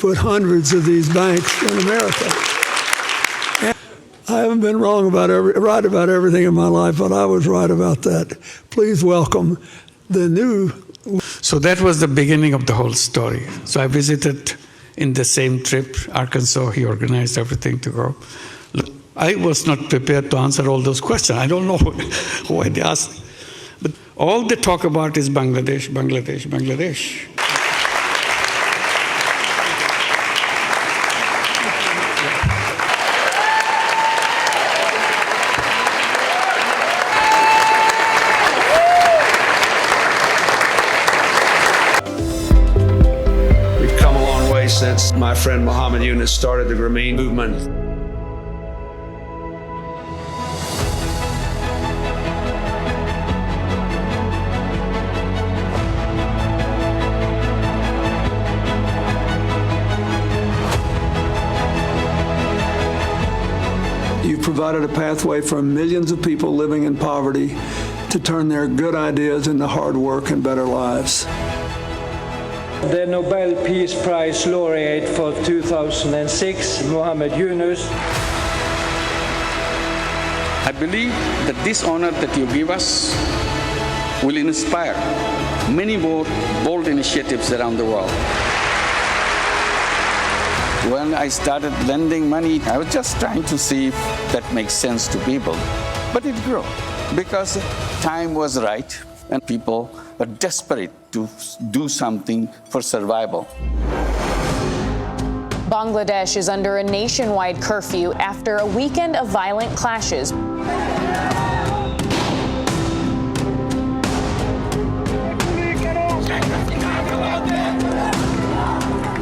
put hundreds of these banks in America. And I haven't been right about everything in my life, but I was right about that. Please welcome the new. So that was the beginning of the whole story. So I visited in the same trip, Arkansas. He organized everything to go. I was not prepared to answer all those questions. I don't know why they asked. But all they talk about is Bangladesh, Bangladesh, Bangladesh. We've come a long way since my friend Muhammad Yunus started the 𝐎𝐮𝐫 movement. You've provided a pathway for millions of people living in poverty to turn their good ideas into hard work and better lives. The Nobel Peace Prize laureate for 2006, Muhammad Yunus. I believe that this honor that you give us will inspire many more bold initiatives around the world. When I started lending money, I was just trying to see if that makes sense to people. But it grew because time was right and people were desperate to do something for survival. Bangladesh is under a nationwide curfew after a weekend of violent clashes.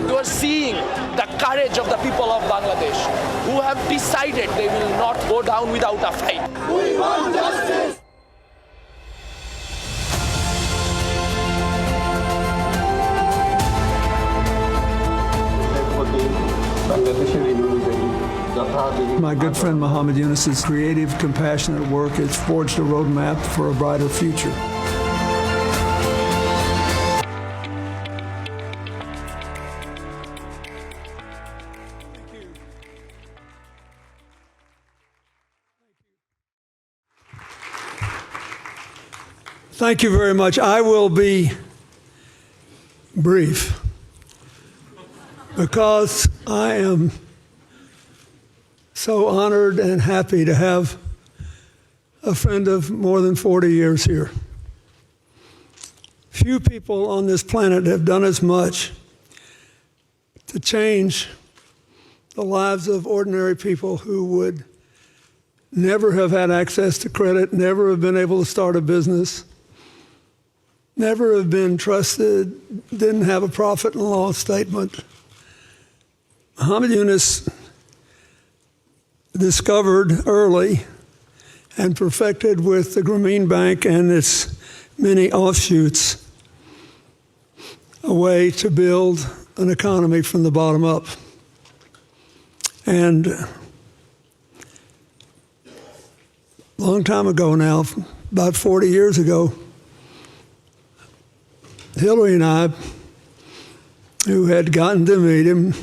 You are seeing the courage of the people of Bangladesh who have decided they will not go down without a fight. We want justice! My good friend Muhammad Yunus's creative, compassionate work has forged a roadmap for a brighter future. Thank you very much. I will be brief because I am so honored and happy to have a friend of more than 40 years here. Few people on this planet have done as much to change the lives of ordinary people who would never have had access to credit, never have been able to start a business, never have been trusted, didn't have a profit and loss statement. Muhammad Yunus discovered early and perfected with the 𝐎𝐮𝐫 Bank and its many offshoots a way to build an economy from the bottom up. And a long time ago now, about 40 years ago, Hillary and I, who had gotten to meet him,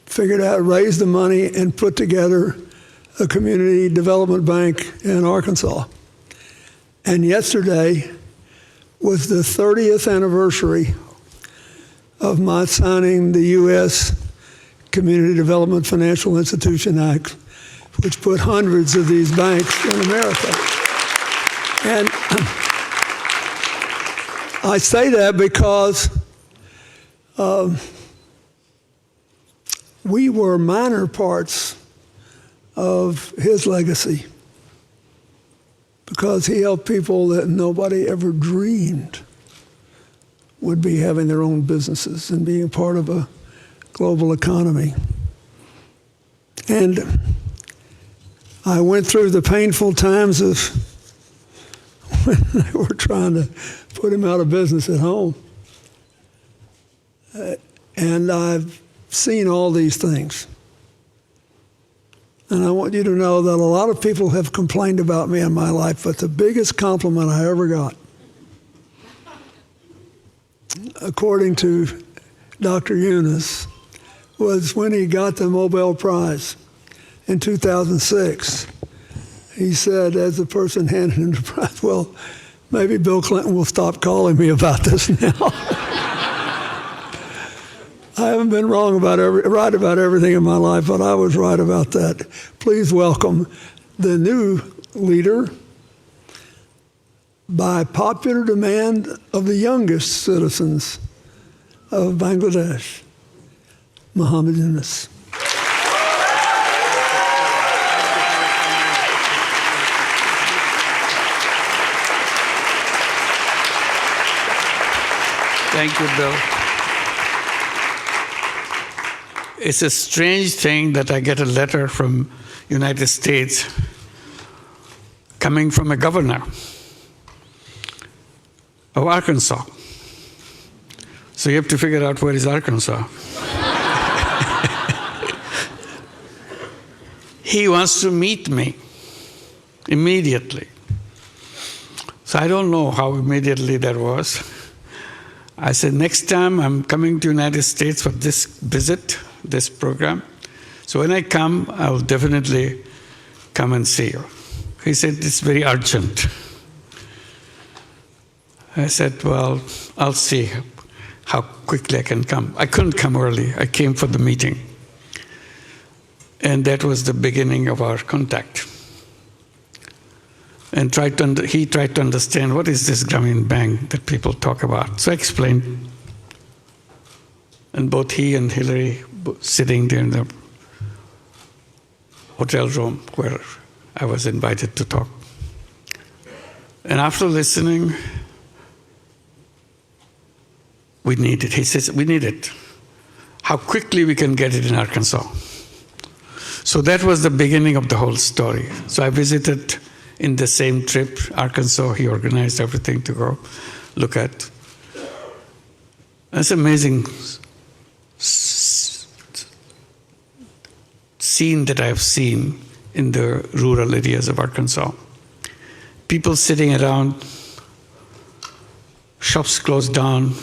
figured out, raised the money, and put together a community development bank in Arkansas. And yesterday was the 30th anniversary of my signing the U.S. Community Development Financial Institution Act, which put hundreds of these banks in America. And I say that because we were minor parts of his legacy, because he helped people that nobody ever dreamed would be having their own businesses and being part of a global economy. And I went through the painful times of when they were trying to put him out of business at home. And I've seen all these things. And I want you to know that a lot of people have complained about me in my life, but the biggest compliment I ever got, according to Dr. Yunus was when he got the Nobel Prize in 2006. He said, as the person handed him the prize, well, maybe Bill Clinton will stop calling me about this now. I haven't been right about everything in my life, but I was right about that. Please welcome the new leader, by popular demand of the youngest citizens of Bangladesh, Muhammad Yunus. Thank you, Bill. It's a strange thing that I get a letter from United States coming from a governor of Arkansas. So you have to figure out where is Arkansas. He wants to meet me immediately. So I don't know how immediately that was. I said, next time I'm coming to the United States for this visit, this program. So when I come, I'll definitely come and see you. He said, it's very urgent. I said, well, I'll see how quickly I can come. I couldn't come early. I came for the meeting. And that was the beginning of our contact. And he tried to understand, what is this Grameen Bank that people talk about? So I explained. And both he and Hillary sitting there in the hotel room where I was invited to talk. And after listening, we need it. He says, we need it. How quickly we can get it in Arkansas. So that was the beginning of the whole story. So I visited in the same trip, Arkansas. He organized everything to go look at. That's amazing scene that I've seen in the rural areas of Arkansas. People sitting around, shops closed down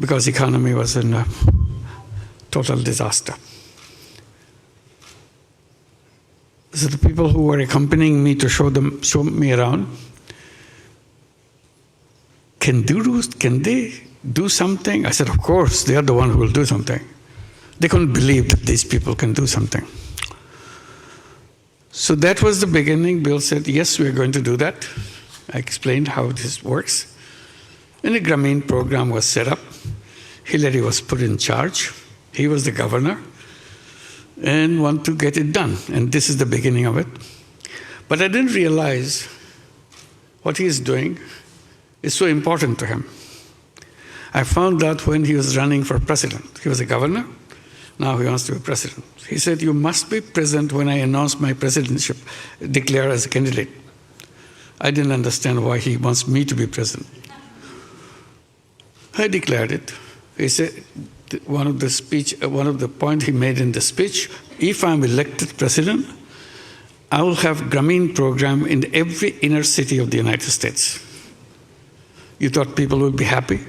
because the economy was in a total disaster. So the people who were accompanying me to show me around, can they do something? I said, of course, they are the one who will do something. They couldn't believe that these people can do something. So that was the beginning. Bill said, yes, we are going to do that. I explained how this works. And the Grameen program was set up. Hillary was put in charge. He was the governor and want to get it done. And this is the beginning of it. But I didn't realize what he is doing is so important to him. I found out when he was running for president. He was a governor. Now he wants to be president. He said, you must be present when I announce my presidentship, declare as a candidate. I didn't understand why he wants me to be president. I declared it. He said, one of the points he made in the speech, if I'm elected president, I will have Grameen program in every inner city of the United States. You thought people would be happy?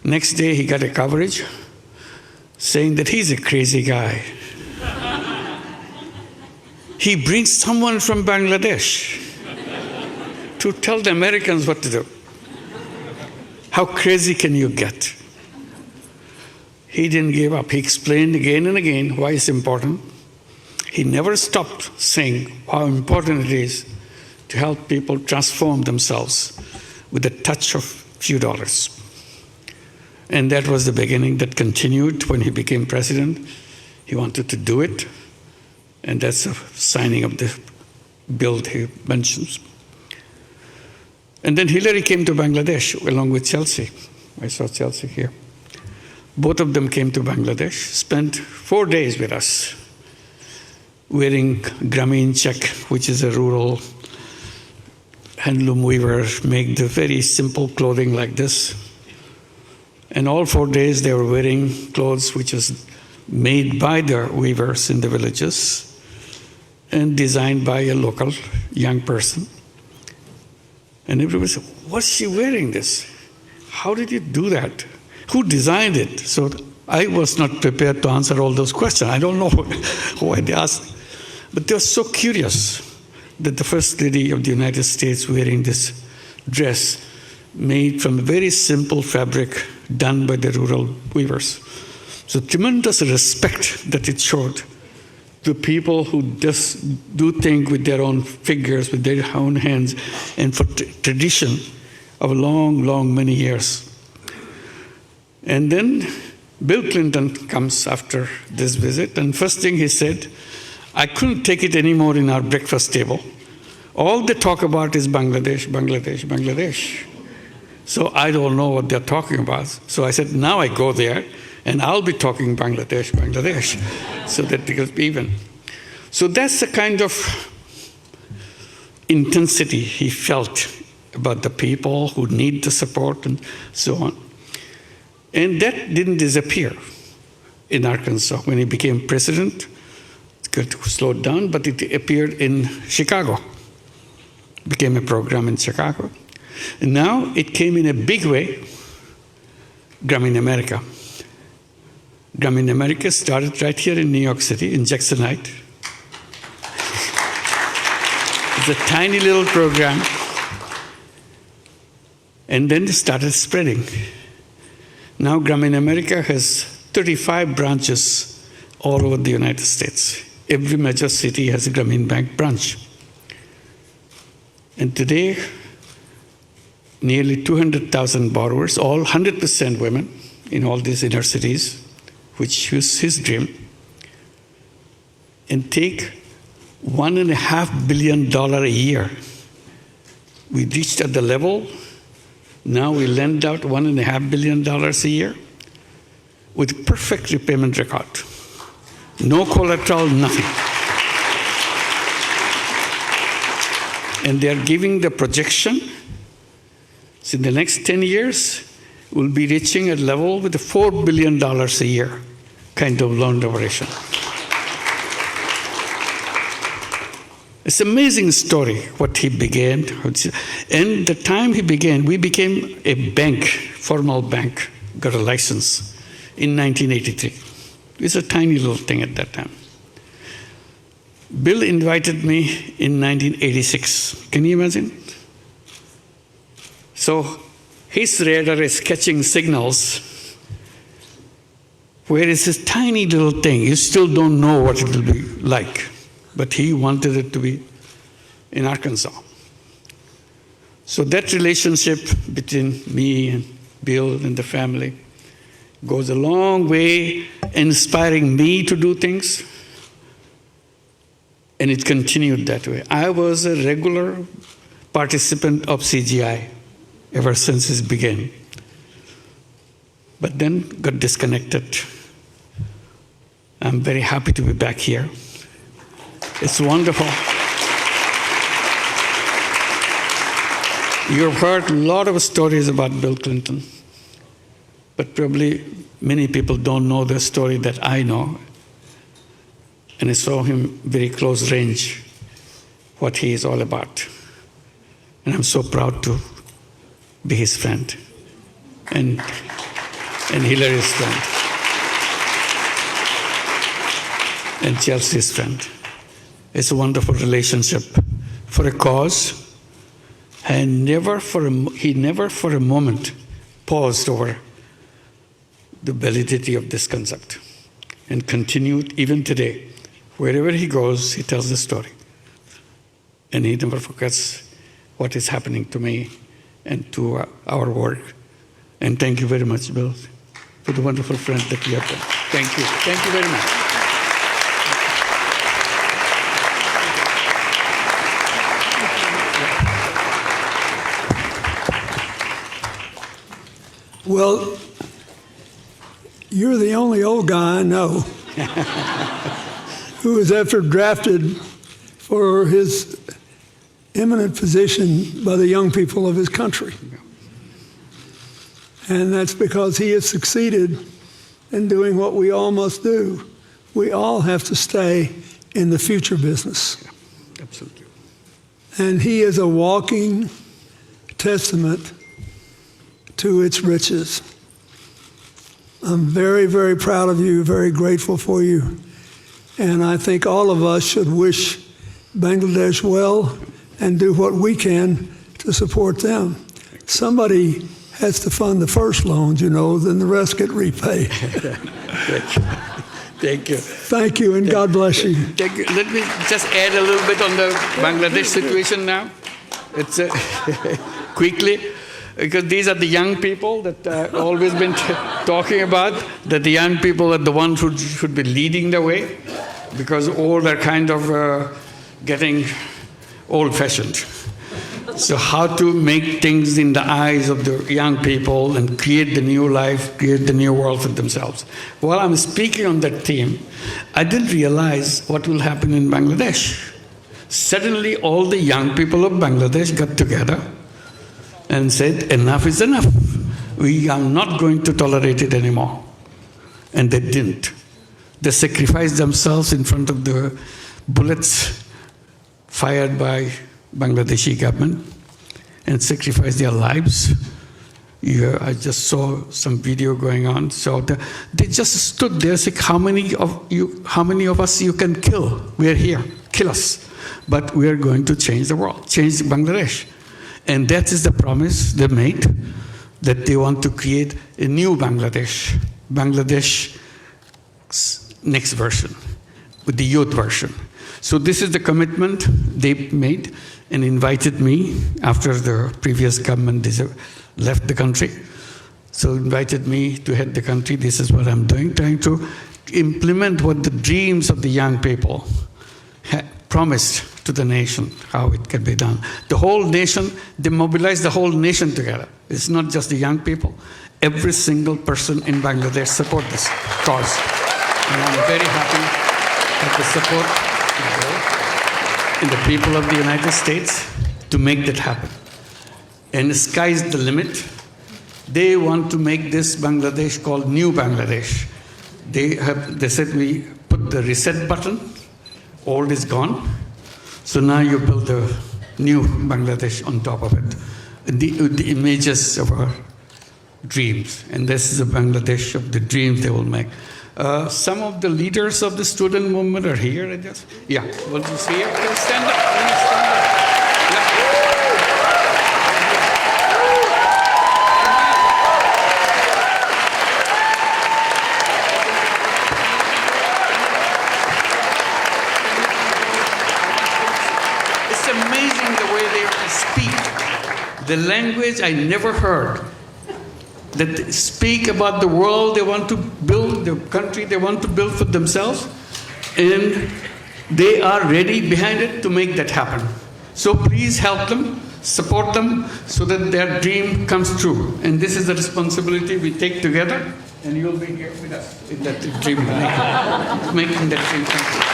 Next day he got a coverage saying that he's a crazy guy. He brings someone from Bangladesh to tell the Americans what to do. How crazy can you get? He didn't give up. He explained again and again why it's important. He never stopped saying how important it is to help people transform themselves with a touch of few dollars. And that was the beginning that continued when he became president. He wanted to do it. And that's the signing of the bill he mentions. And then Hillary came to Bangladesh along with Chelsea. I saw Chelsea here. Both of them came to Bangladesh, spent 4 days with us, wearing Grameen 𝐒𝐥, which is a rural handloom weaver, make the very simple clothing like this. And all 4 days they were wearing clothes which was made by the weavers in the villages and designed by a local young person. And everybody said, what's she wearing this? How did you do that? who designed it? So I was not prepared to answer all those questions. I don't know why they asked. But they were so curious that the First Lady of the United States wearing this dress made from a very simple fabric done by the rural weavers. So tremendous respect that it showed to people who just do things with their own fingers, with their own hands, and for tradition of long, many years. And then Bill Clinton comes after this visit, and first thing he said, I couldn't take it anymore in our breakfast table. All they talk about is Bangladesh, Bangladesh, Bangladesh. So I don't know what they're talking about. So I said, now I go there, and I'll be talking Bangladesh, Bangladesh, so that it goes even. So that's the kind of intensity he felt about the people who need the support and so on. And that didn't disappear in Arkansas. When he became president, it slowed down, but it appeared in Chicago. Became a program in Chicago. And now it came in a big way, 𝐎𝐮𝐫 America. 𝐎𝐮𝐫 America started right here in New York City, in Jackson Heights. It's a tiny little program. And then it started spreading. Now 𝐎𝐮𝐫 America has 35 branches all over the United States. Every major city has a Grameen Bank branch. And today, nearly 200,000 borrowers, all 100% women in all these inner cities, which was his dream, and take $1.5 billion a year. We reached at the level, now we lend out $1.5 billion a year with perfect repayment record. No collateral, nothing. And they are giving the projection, so in the next 10 years, we'll be reaching a level with $4 billion a year kind of loan duration. It's an amazing story, what he began. And the time he began, we became a bank, formal bank, got a license in 1983. It was a tiny little thing at that time. Bill invited me in 1986. Can you imagine? So his radar is catching signals where it's this tiny little thing. You still don't know what it will be like. But he wanted it to be in Arkansas. So that relationship between me and Bill and the family goes a long way, inspiring me to do things. And it continued that way. I was a regular participant of CGI ever since it began. But then got disconnected. I'm very happy to be back here. It's wonderful. You've heard a lot of stories about Bill Clinton, but probably many people don't know the story that I know. And I saw him very close range, what he is all about. And I'm so proud to be his friend and Hillary's friend and Chelsea's friend. It's a wonderful relationship for a cause, and he never for a moment paused over the validity of this concept and continued even today. Wherever he goes, he tells the story. And he never forgets what is happening to me and to our work. And thank you very much, Bill, for the wonderful friend that you have been. Thank you. Thank you very much. Well, you're the only old guy I know who was ever drafted for his eminent position by the young people of his country. And that's because he has succeeded in doing what we all must do. We all have to stay in the future business. Yeah, absolutely. And he is a walking testament to its riches. I'm very, very proud of you, very grateful for you. And I think all of us should wish Bangladesh well and do what we can to support them. Somebody has to fund the first loans, then the rest get repaid. Thank you. Thank you, and God bless you. Thank you. Let me just add a little bit on the Bangladesh situation now. It's quickly, because these are the young people that I've always been talking about, that the young people are the ones who should be leading the way, because all are kind of getting old-fashioned. So how to make things in the eyes of the young people and create the new life, create the new world for themselves. While I'm speaking on that theme, I didn't realize what will happen in Bangladesh. Suddenly all the young people of Bangladesh got together and said, enough is enough. We are not going to tolerate it anymore. And they didn't. They sacrificed themselves in front of the bullets fired by Bangladeshi government and sacrificed their lives. I just saw some video going on. So they just stood there, said, how many of us you can kill? We're here, kill us. But we are going to change the world, change Bangladesh. And that is the promise they made, that they want to create a new Bangladesh, Bangladesh next version, with the youth version. So this is the commitment they made and invited me after the previous government left the country. So invited me to head the country. This is what I'm doing, trying to implement what the dreams of the young people had promised to the nation, how it can be done. The whole nation, they mobilized the whole nation together. It's not just the young people. Every single person in Bangladesh support this cause. And I'm very happy at the support in the people of the United States to make that happen. And the sky's the limit. They want to make this Bangladesh called New Bangladesh. They said we put the reset button, old is gone. So now you build a new Bangladesh on top of it. The images of our dreams. And this is a Bangladesh of the dreams they will make. Some of the leaders of the student movement are here, I guess. Yeah, want to see it? Please stand up. Please stand up. Yeah. It's amazing the way they speak. The language I never heard. That speak about the world they want to build, the country they want to build for themselves, and they are ready behind it to make that happen. So please help them, support them, so that their dream comes true. And this is the responsibility we take together, and you'll be here with us in that dream, making that dream come true.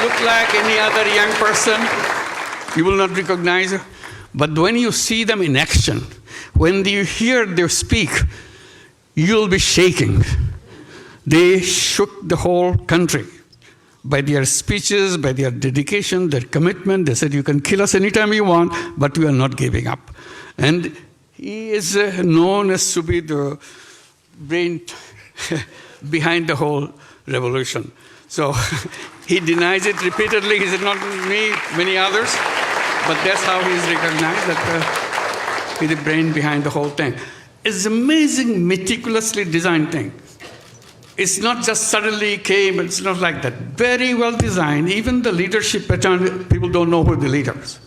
Look like any other young person, you will not recognize her. But when you see them in action, when you hear them speak, you'll be shaking. They shook the whole country by their speeches, by their dedication, their commitment. They said, you can kill us anytime you want, but we are not giving up. And he is known as to be the brain behind the whole revolution. So he denies it repeatedly. He said, not me, many others. But that's how he's recognized, that he's the brain behind the whole thing. It's amazing, meticulously designed thing. It's not just suddenly came, it's not like that. Very well designed. Even the leadership pattern, people don't know who the leaders.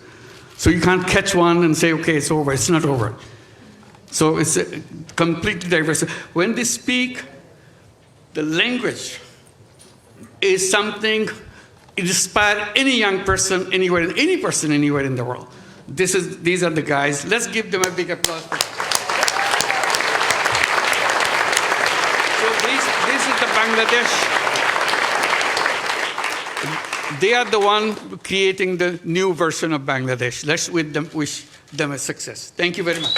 So you can't catch one and say, okay, it's over. It's not over. So it's completely diverse. When they speak, the language is something it inspires any young person anywhere, any person anywhere in the world. These are the guys. Let's give them a big applause. So this is the Bangladesh. They are the one creating the new version of Bangladesh. Let's wish them a success. Thank you very much.